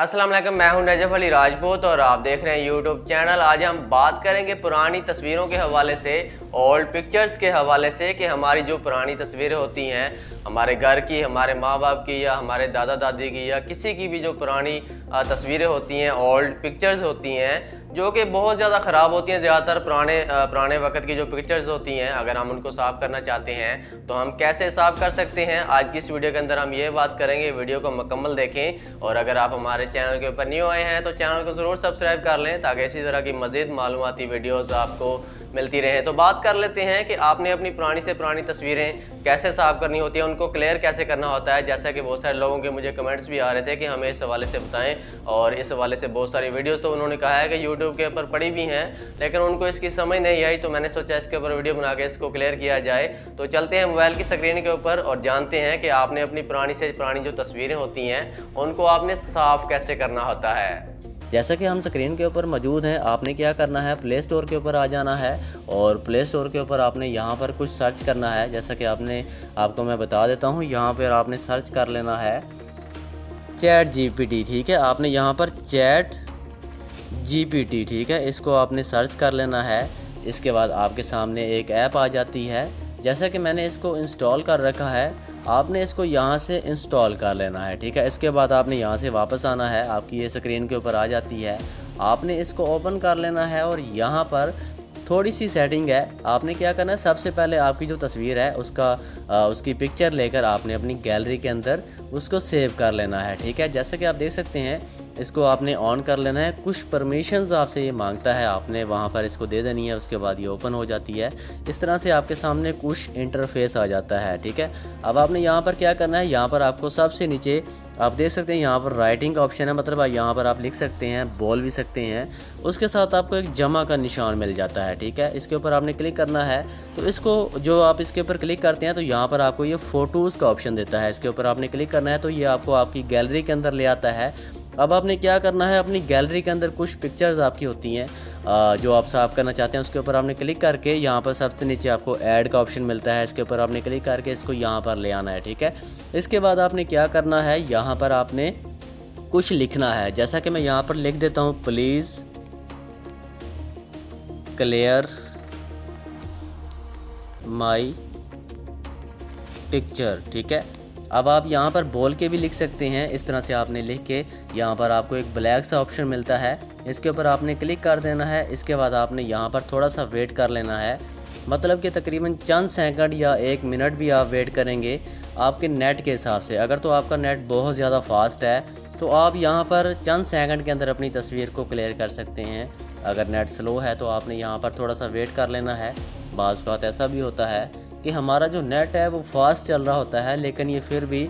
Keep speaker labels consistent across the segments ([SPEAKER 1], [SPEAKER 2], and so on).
[SPEAKER 1] अस्सलाम वालेकुम, मैं हूं नजफ अली राजपूत और आप देख रहे हैं यूट्यूब चैनल। आज हम बात करेंगे पुरानी तस्वीरों के हवाले से, ओल्ड पिक्चर्स के हवाले से कि हमारी जो पुरानी तस्वीरें होती हैं हमारे घर की, हमारे माँ बाप की या हमारे दादा दादी की या किसी की भी जो पुरानी तस्वीरें होती हैं, ओल्ड पिक्चर्स होती हैं जो कि बहुत ज़्यादा ख़राब होती हैं। ज़्यादातर पुराने वक्त की जो पिक्चर्स होती हैं, अगर हम उनको साफ़ करना चाहते हैं तो हम कैसे साफ़ कर सकते हैं, आज की इस वीडियो के अंदर हम ये बात करेंगे। वीडियो को मुकम्मल देखें और अगर आप हमारे चैनल के ऊपर न्यू आए हैं तो चैनल को ज़रूर सब्सक्राइब कर लें ताकि इसी तरह की मज़ीद मालूमाती वीडियोज़ आपको मिलती रहे। तो बात कर लेते हैं कि आपने अपनी पुरानी से पुरानी तस्वीरें कैसे साफ़ करनी होती है, उनको क्लियर कैसे करना होता है। जैसा कि बहुत सारे लोगों के मुझे कमेंट्स भी आ रहे थे कि हमें इस हवाले से बताएं, और इस हवाले से बहुत सारी वीडियोस तो उन्होंने कहा है कि यूट्यूब के ऊपर पड़ी भी हैं, लेकिन उनको इसकी समझ नहीं आई। तो मैंने सोचा इसके ऊपर वीडियो बना के इसको क्लियर किया जाए। तो चलते हैं मोबाइल की स्क्रीन के ऊपर और जानते हैं कि आपने अपनी पुरानी से पुरानी जो तस्वीरें होती हैं उनको आपने साफ़ कैसे करना होता है।
[SPEAKER 2] जैसा कि हम स्क्रीन के ऊपर मौजूद हैं, आपने क्या करना है, प्ले स्टोर के ऊपर आ जाना है और प्ले स्टोर के ऊपर आपने यहाँ पर कुछ सर्च करना है। जैसा कि आपको मैं बता देता हूँ, यहाँ पर आपने सर्च कर लेना है चैट जीपीटी। ठीक है, आपने यहाँ पर चैट जीपीटी, ठीक है, इसको आपने सर्च कर लेना है। इसके बाद आपके सामने एक ऐप आ जाती है। जैसा कि मैंने इसको इंस्टॉल कर रखा है, आपने इसको यहाँ से इंस्टॉल कर लेना है। ठीक है, इसके बाद आपने यहाँ से वापस आना है, आपकी ये स्क्रीन के ऊपर आ जाती है। आपने इसको ओपन कर लेना है और यहाँ पर थोड़ी सी सेटिंग है। आपने क्या करना है, सबसे पहले आपकी जो तस्वीर है उसकी पिक्चर लेकर आपने अपनी गैलरी के अंदर उसको सेव कर लेना है। ठीक है, जैसा कि आप देख सकते हैं, इसको आपने ऑन कर लेना है। कुछ परमिशंस आपसे ये मांगता है, आपने वहाँ पर इसको दे देनी है। उसके बाद ये ओपन हो जाती है। इस तरह से आपके सामने कुछ इंटरफेस आ जाता है। ठीक है, अब आपने यहाँ पर क्या करना है, यहाँ पर आपको सबसे नीचे आप देख सकते हैं, यहाँ पर राइटिंग का ऑप्शन है, मतलब यहाँ पर आप लिख सकते हैं, बोल भी सकते हैं। उसके साथ आपको एक जमा का निशान मिल जाता है। ठीक है, इसके ऊपर आपने क्लिक करना है। तो इसको जो आप इसके ऊपर क्लिक करते हैं तो यहाँ पर आपको ये फ़ोटोज़ का ऑप्शन देता है। इसके ऊपर आपने क्लिक करना है तो ये आपको आपकी गैलरी के अंदर ले आता है। अब आपने क्या करना है, अपनी गैलरी के अंदर कुछ पिक्चर्स आपकी होती हैं जो आप साफ़ करना चाहते हैं, उसके ऊपर आपने क्लिक करके यहाँ पर सबसे नीचे आपको ऐड का ऑप्शन मिलता है। इसके ऊपर आपने क्लिक करके इसको यहाँ पर ले आना है। ठीक है, इसके बाद आपने क्या करना है, यहाँ पर आपने कुछ लिखना है। जैसा कि मैं यहाँ पर लिख देता हूँ, प्लीज़ क्लियर माई पिक्चर। ठीक है, अब आप यहाँ पर बोल के भी लिख सकते हैं। इस तरह से आपने लिख के यहाँ पर आपको एक ब्लैक सा ऑप्शन मिलता है, इसके ऊपर आपने क्लिक कर देना है। इसके बाद आपने यहाँ पर थोड़ा सा वेट कर लेना है, मतलब कि तकरीबन चंद सेकंड या 1 मिनट भी आप वेट करेंगे आपके नेट के हिसाब से। अगर तो आपका नेट बहुत ज़्यादा फास्ट है तो आप यहाँ पर चंद सेकंड के अंदर अपनी तस्वीर को क्लियर कर सकते हैं। अगर नेट स्लो है तो आपने यहाँ पर थोड़ा सा वेट कर लेना है। बाज़ बात ऐसा भी होता है कि हमारा जो नेट है वो फास्ट चल रहा होता है, लेकिन ये फिर भी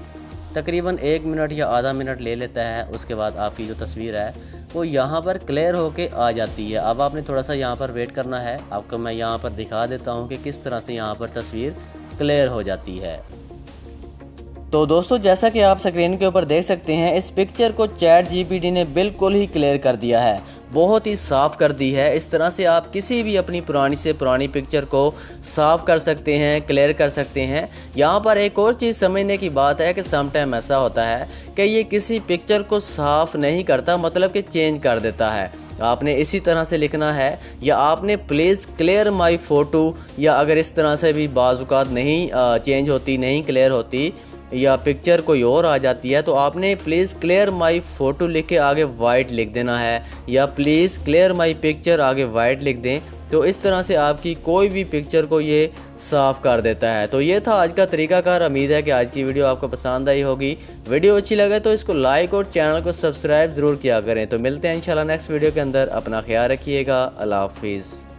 [SPEAKER 2] तकरीबन 1 मिनट या आधा मिनट ले लेता है। उसके बाद आपकी जो तस्वीर है वो यहाँ पर क्लियर होके आ जाती है। अब आपने थोड़ा सा यहाँ पर वेट करना है। आपको मैं यहाँ पर दिखा देता हूँ कि किस तरह से यहाँ पर तस्वीर क्लियर हो जाती है। तो दोस्तों, जैसा कि आप स्क्रीन के ऊपर देख सकते हैं, इस पिक्चर को चैट जीपीटी ने बिल्कुल ही क्लियर कर दिया है, बहुत ही साफ़ कर दी है। इस तरह से आप किसी भी अपनी पुरानी से पुरानी पिक्चर को साफ़ कर सकते हैं, क्लियर कर सकते हैं। यहाँ पर एक और चीज़ समझने की बात है कि समटाइम ऐसा होता है कि ये किसी पिक्चर को साफ़ नहीं करता, मतलब कि चेंज कर देता है। आपने इसी तरह से लिखना है, या आपने प्लीज़ क्लियर माई फ़ोटो, या अगर इस तरह से भी बाज़-औक़ात नहीं चेंज होती, नहीं क्लियर होती या पिक्चर कोई और आ जाती है, तो आपने प्लीज़ क्लियर माई फ़ोटो लिख के आगे वाइट लिख देना है, या प्लीज़ क्लियर माई पिक्चर आगे वाइट लिख दें। तो इस तरह से आपकी कोई भी पिक्चर को ये साफ़ कर देता है। तो ये था आज का तरीकाकार। उम्मीद है कि आज की वीडियो आपको पसंद आई होगी। वीडियो अच्छी लगे तो इसको लाइक और चैनल को सब्सक्राइब ज़रूर किया करें। तो मिलते हैं इंशाल्लाह नेक्स्ट वीडियो के अंदर। अपना ख्याल रखिएगा। अल्लाह हाफिज़।